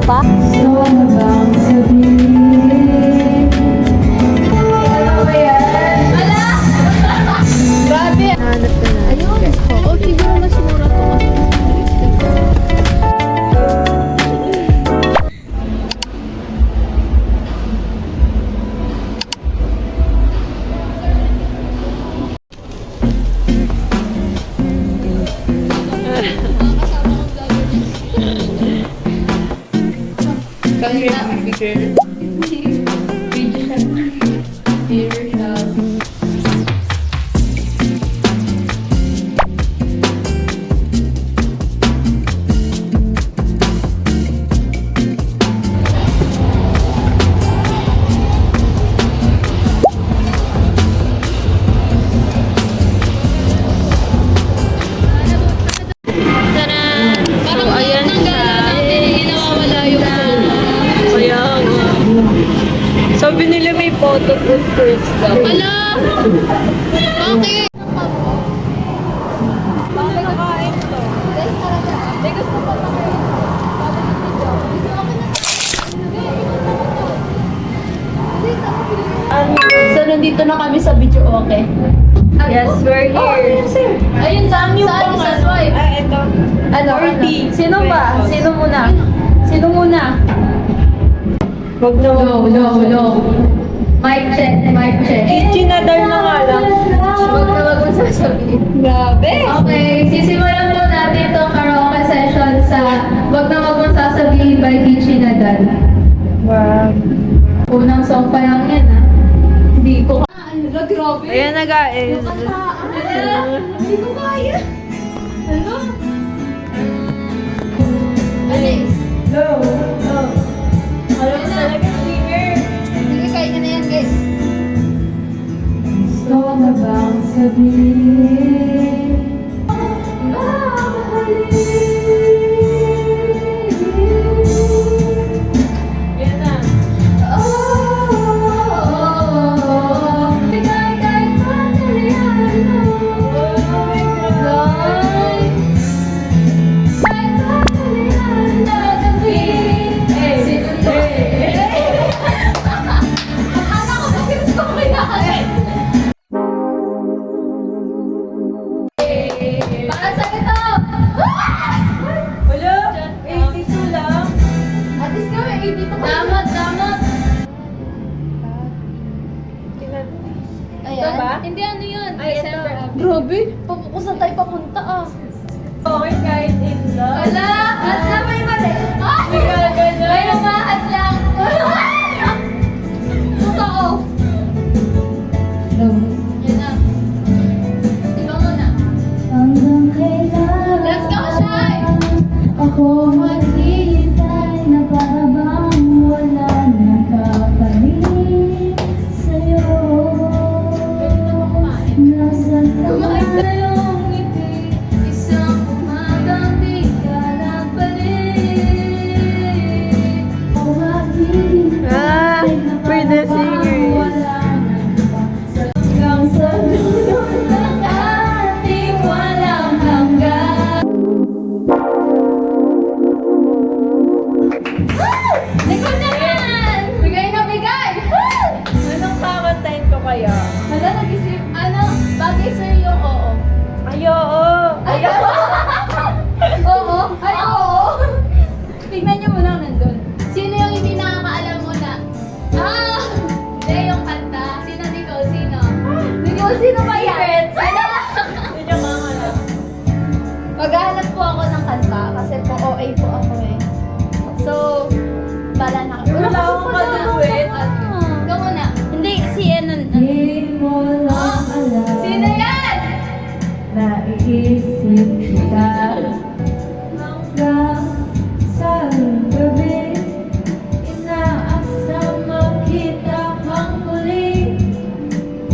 pa? Gusto mo bang sabihin? Ano ba yan? Ala! Grabe! Hanap ka na. Ayun. Oo, siguro mas mura to kasi. So, ayan siya. Kaya nga. Sabi nila may photo booth first daw. Ala! Bakit? Bakit nakain to? Hindi, gusto ko pa kayo. So, nandito na kami sa video, okay? Yes, we're here. Ayun, saan yung Saan sa swipe? Ito. Ano? Sino ba? Sino muna? Sino muna? Wag na wag. No. Mic check, mic check. Chinadar na nga lang. Huwag na wag mo sasabihin. Grabe. Okay, sisimulan po natin itong karaoke session sa Wag na wag mo sasabihin by Kichi Nadal. Wow. Unang song pa lang yan, ha? Hindi ko grabe. Ayan na guys. Hindi ko kaya. Ano? Alice. No. Alam mo talaga singer. Sige, kaya na yan, guys. Gusto mo bang sabihin? Ayan na. Para sa ito! Wala. 82 lang. At least kami, 82 pa. Damot. Ayan. Ito ba? Hindi, ano yun? Ay, ito. December. Grabe, saan tayo papunta ah? Okay, guys, in love. Wala! At na may mali! May gagano. May umaat lang! Totoo! Yan na. Ikaw muna. Hanggang kailan Let's go, Shai! ako maghihintay na para bang wala nang kapalit sa'yo? Pwede naman kumain. Nasaan ka Kumain na yung ngiti? Isang umagang di ka nagbalik. Ako maghihintay na we're para the bang singers. wala nang hanggang sa dulo ng ating walang hanggan. Likod na yan! Bigay na bigay! Anong kakantahin ko kaya? Hala, nag-isip. Ano? Bagay sa'yo yung oo. Ay, oo. Ay, oo! Oo! Ay, oo! Tignan niyo muna nandun. Sino yung hindi nakakaalam muna? Hindi, yung kanta. Sino, Nicole? Sino? Nicole, sino ba yan? Sino? Yun yung mga lang. Maghahanap po ako ng kanta kasi po OA po ako eh. So, bala na. Wala akong kaduet. Ikaw muna. Hindi, si Enon. Di mo lang alam. Sino yan? Naiisip kita hanggang sa gabi. Inaasam makita kang muli.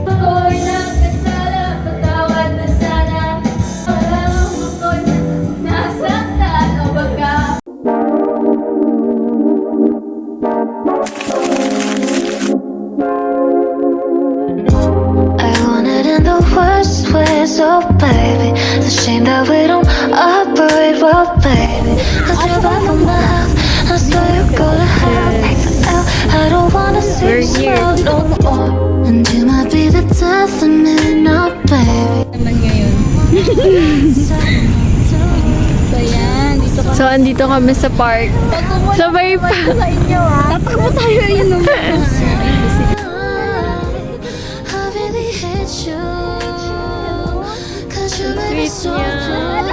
Ako'y nagkasala, patawad na sana. Alam mo ko'y nasaktan o baka. I want it in the worst ways, oh baby. It's a shame that we don't operate well, baby. I survive on my health, I swear you go to hell, take the L. I don't wanna see We're you here. smile no more. And you might be the death of me now, baby. Naman ngayon. So yan, dito ka. So, andito kami sa park. Sabay pa. Sa inyo tatakbo tayo yun naman. I really hate you, 'cause you made me so Sweet blind.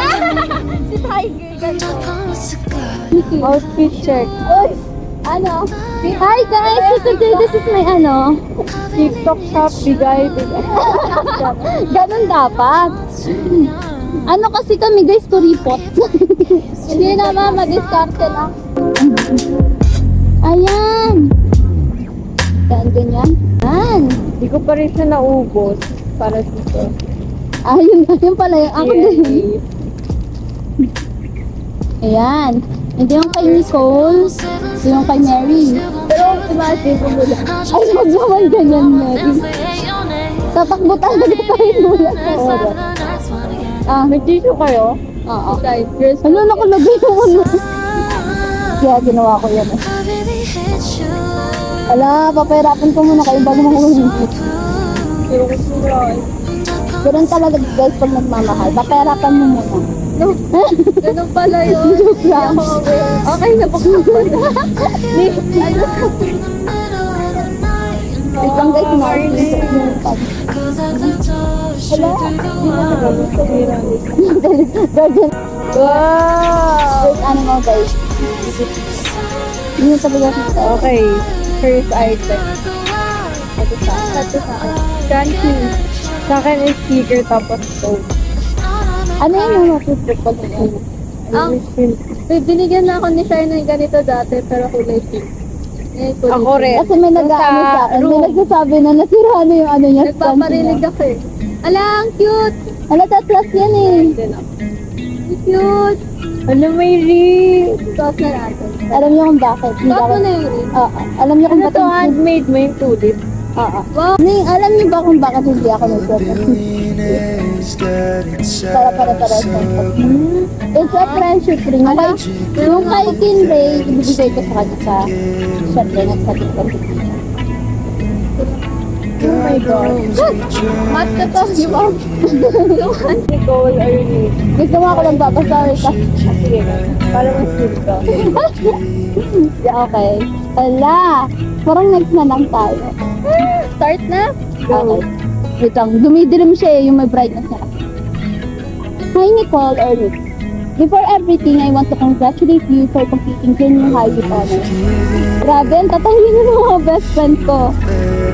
Si Tiger. I promise to God. Outfit check. Uy! Ano? Hi guys! So today, this is my TikTok shop, bigay. Ganun dapat. Ano kasi kami guys, kuripot. Hindi naman, madiskarte lang. Ayan! Yan, ganyan. Yan! Hindi ko pa rin siya naubos para dito. Ayun, ayun pala yung ako din. Ayan. Hindi yung kay Nicole, ito yung kay Mary. Pero imagine ko mula. Ay, wag naman ganyan, Mary. Tatakbo talaga tayo mula sa oras. Ah, May tissue kayo? oo. Tigers. Ano, nakalagay yung ano. Kaya ginawa ko yan. I really hate you. Ala, papahirapan ko muna kayo bago makuha. Pero gusto ko Ganun talaga guys pag nagmamahal. Papahirapan mo muna. ganun pala yun. Joke lang. Okay, napakapon. Wait lang guys, kumain. Cause I could touch you through the Virgin. Wow! First ano mo guys. Yun yung talaga kita. Okay, first item. Ito sa. Crunchy. Sa akin is sticker tapos soap. Ano yun yung natutupag ko din? Binigyan na ako ni Shai ng ganito dati pero kulay pink. Ako rin. Kasi may nag-ano sa akin. May nagsasabi na nasira na yung ano niya. Nagpaparinig ako eh. Ala, ang cute! Ala, tatlas yan eh. Cute! Ano may ring? Sauce na natin. Alam niyo kung bakit. Hindi Sauce ako- mo na yung ring. Oo. Alam niyo kung Ano to, bakit. handmade mo yung tulip? Oo. Ning, alam niyo ba kung bakit hindi ako nagsuot ng para sa It's a friendship ring. Yung kay Kinray, ibibigay ko sa kanya sa syempre nagsabi ko. Oh my God. Mat ka to, di ba? Nicole, are you new? Gusto mo ako lang babasa. Sige, para mas cute ka. Okay. Ala, parang next na lang tayo. Start na? Okay. Wait lang, dumidilim siya eh, yung may brightness na. Hi Nicole or Nick. Before everything, I want to congratulate you for completing junior high with honors. Grabe, ang tatahin yung mga best friend ko.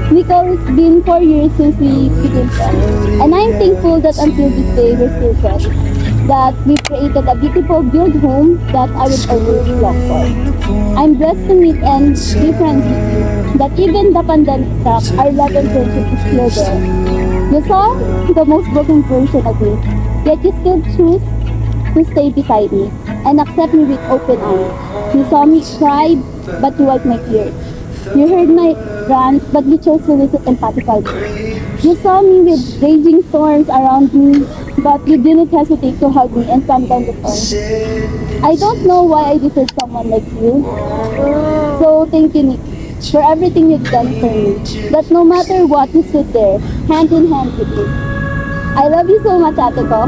Nicole, it's been 4 years since we became friends. And I'm thankful that until this day, we're still friends. That we've created a beautiful build home that I will always long for. I'm blessed to meet and be friends with you. That even the pandemic struck, our love and friendship is still there. You saw the most broken version of me, yet you still choose to stay beside me and accept me with open arms. You saw me cry, but you wiped my tears. You heard my rants, but you chose to listen empathically. You saw me with raging storms around me, but you didn't hesitate to hug me and calm down the storm. I don't know why I deserve someone like you. So thank you, Nick, for everything you've done for me. That no matter what, you stood there, hand in hand with me. I love you so much, ate ko.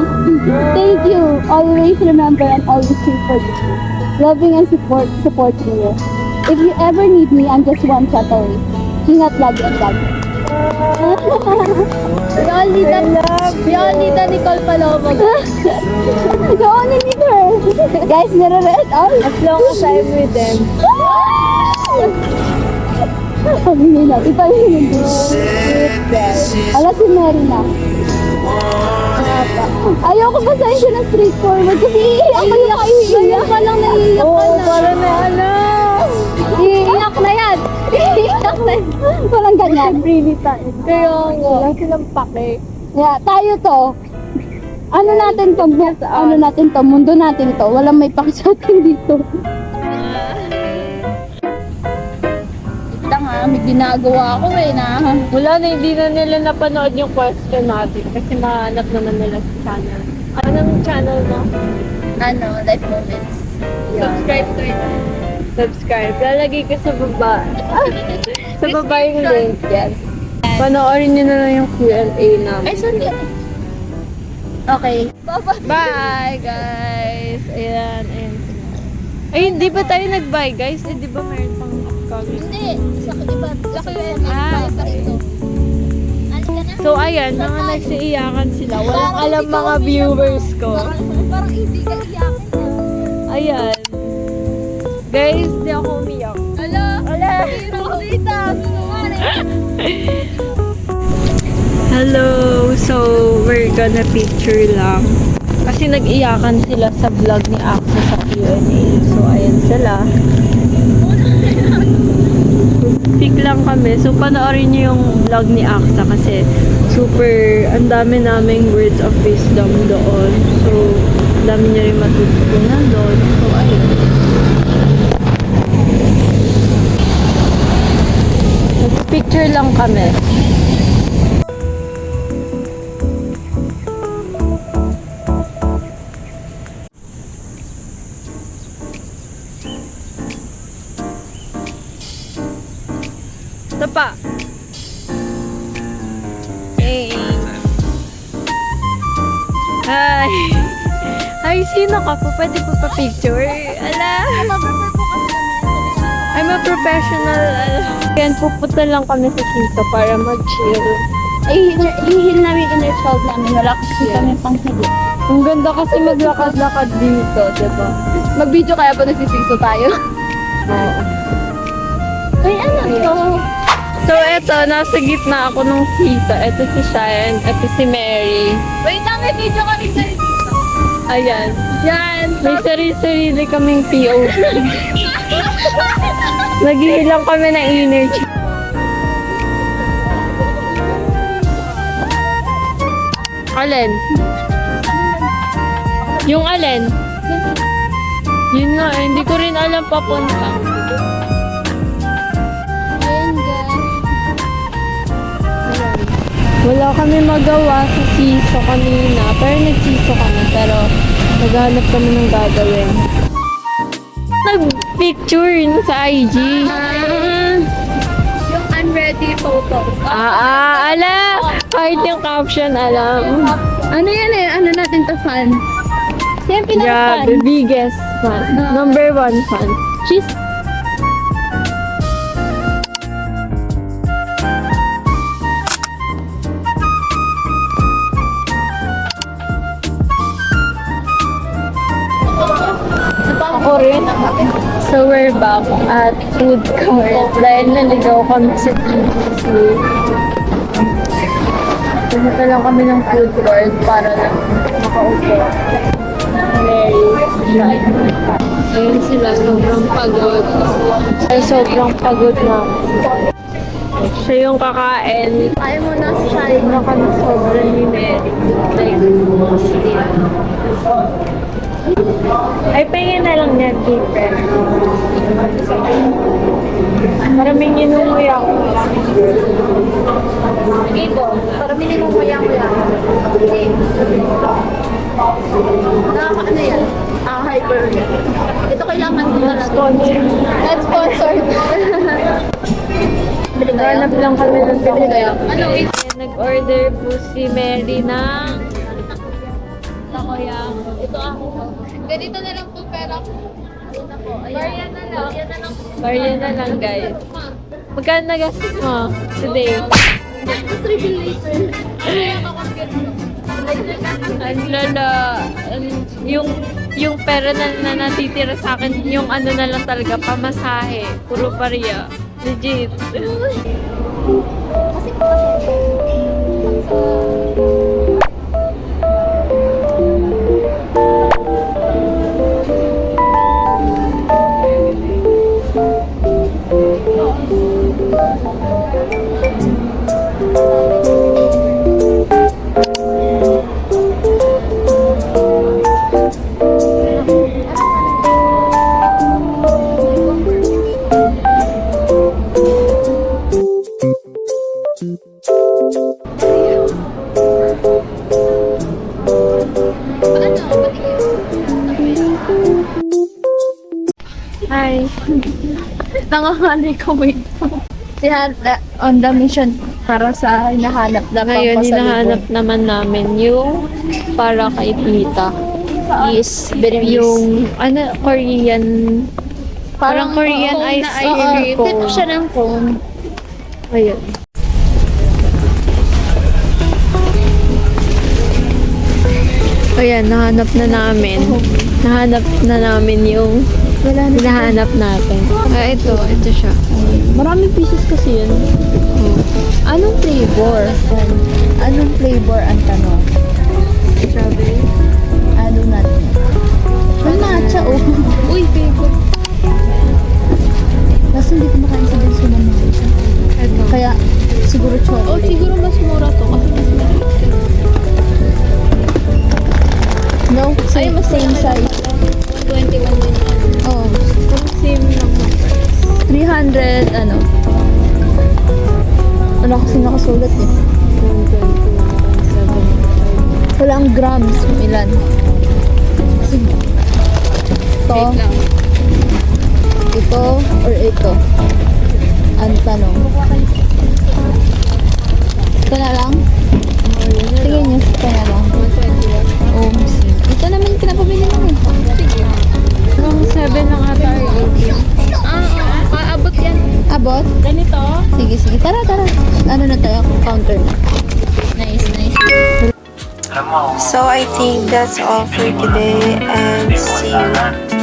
Thank you. Always remember and always cheer for me. Loving and supporting you. If you ever need me, I'm just one shot away. Ingat lagi and lagi. We all need a Nicole Palomo. You only need her. Guys, nire-read all. As long as I'm with them. Paminin natin. Paminin natin. Ala si Mary na. Ayoko basahin siya ng straightforward kasi iiyak ka lang. Iiyak ka lang, naiiyak ka Oo, na. para na alam. Iiyak na yan. Iiyak na yan. Walang ganyan. Really tayo. Kaya nga. Wala silang pake. Yeah, tayo to. Ano natin to? Ano natin to? Mundo natin to. Walang may pakisatin dito. Ito nga, may ginagawa ako eh na. Wala na, hindi na nila napanood yung question natin kasi mahanap naman nila sa channel. Anong channel mo? Ano, life moments. Subscribe to it. subscribe. Lalagay ko sa baba. Sa baba yung link, yes. Panoorin nyo na lang yung Q&A namin. Ay, sorry. Okay. Bye, guys! Ayan, ayan. Ay, di ba tayo nag-bye, guys? Eh, di ba mayroon pang upcoming? Hindi. Sa iba. Sa Okay. Ano na? So, ayan, mga nagsiiyakan sila. Walang alam mga viewers ko. Parang hindi ka iyakin. Ayan. Guys, di ako umiyak. Ala! Hero ko dito! Hello! So, we're gonna picture lang. Kasi nag-iyakan sila sa vlog ni Axel sa Q&A. So, ayan sila. Pick lang kami. So, panoorin niyo yung vlog ni Aksa kasi super, ang dami naming words of wisdom doon. So, ang dami niya rin matutunan doon. So, ayun. Nag-picture lang kami. Ito pa. Hey. Hi. Hi, sino ka po? Pwede po pa-picture? Ala. I'm a professional. Yan, pupunta lang kami sa Siso para mag-chill. Ay, ihil namin inner child namin. Wala kasi kami pang higit. Ang ganda kasi maglakad-lakad dito, diba? Mag-video kaya pa nagsisiso tayo. Oo. Ay, ano to? So, eto, nasa gitna ako ng Siso. Eto si Shine, eto si Mary. Wait lang, may video kami sa Ayan. Yan. May sarili-sarili kaming POV. Naghihilang kami ng energy. Alin? Yung alin? Yun nga, eh, hindi ko rin alam papunta. Ayan, guys. Ayan. Wala kami magawa sa Siso kanina. Pero nagsiso kami. Pero naghanap kami ng gagawin. Nag-picture sa IG. Yung unready photo. Ala! Kahit yung caption, alam. Ano yan eh? Ano natin to fan? Siya yung Grabe, pinaka-fan. biggest fan. Number 1 fan. She's Ako rin. So, we're back at food court. Dahil naligaw kami sa TBC. Pumunta lang kami ng food court para lang makaupo. Mary, Shine. Ayun sila, sobrang pagod. Ay, sobrang pagod na. Siya yung kakain. ayaw mo na si Shine. Na kami sobrang ni Mary. Like, ay, pahingin na lang niya, different. Maraming inumuya ko. Ito, para minimum mo yan. Hindi. Nakaka-ano yan? Hyper. Ito kailangan ko na lang. Sponsor. Not sponsored. Bili kayo? Hanap lang kami ng Bili kayo? Ano? Nag-order po si Mary ng takoyaki. Ito ako. Ganito na lang po pera ko. Ito po. Ayan. na lang. Ayan na lang. Barya na lang, guys. Magkano nagastos mo today? Just reveal later. Ang lala. Yung pera na natitira sa akin, yung ano na lang talaga, pamasahe. Puro pariya. Legit. Kasi po kasi. Nay. Nangangalay ko, wait. Si Hana on the mission para sa hinahanap na Ngayon, pampasalubong. hinahanap naman namin yung para kay tita. Is very Yung, Korean, parang Korean cone ice na ice cream. cone. Tipo siya ng cone. Ayun. Ayan, nahanap na namin. Nahanap na namin yung Wala na. hinahanap natin. Ito siya. Maraming pieces kasi yun. Anong flavor? Anong flavor ang tanong? Strawberry. Ano natin? Ang matcha, oh. Uy, favorite. Kasi hindi ko makain sa benso ng matcha. Ito. Kaya, siguro chocolate. Siguro mas mura to kasi mas maliit. No, same, same size. 21 din yan. Oh, Same lang na price. 300, ano. Ano kasi nakasulat eh. 121.7. Walang grams, ilan. Sige. Ito, Wait lang. ito, or ito. Ang tanong. Ito na lang? Tingin niyo, ito na lang. 121. Oh, ito naman pinapabili namin. Sige. From 7 lang ata ay 18. Aabot yan. Abot? Ganito? Sige, sige. Tara, tara. Ano na tayo? Counter na. Nice, nice. So I think that's all for today and see you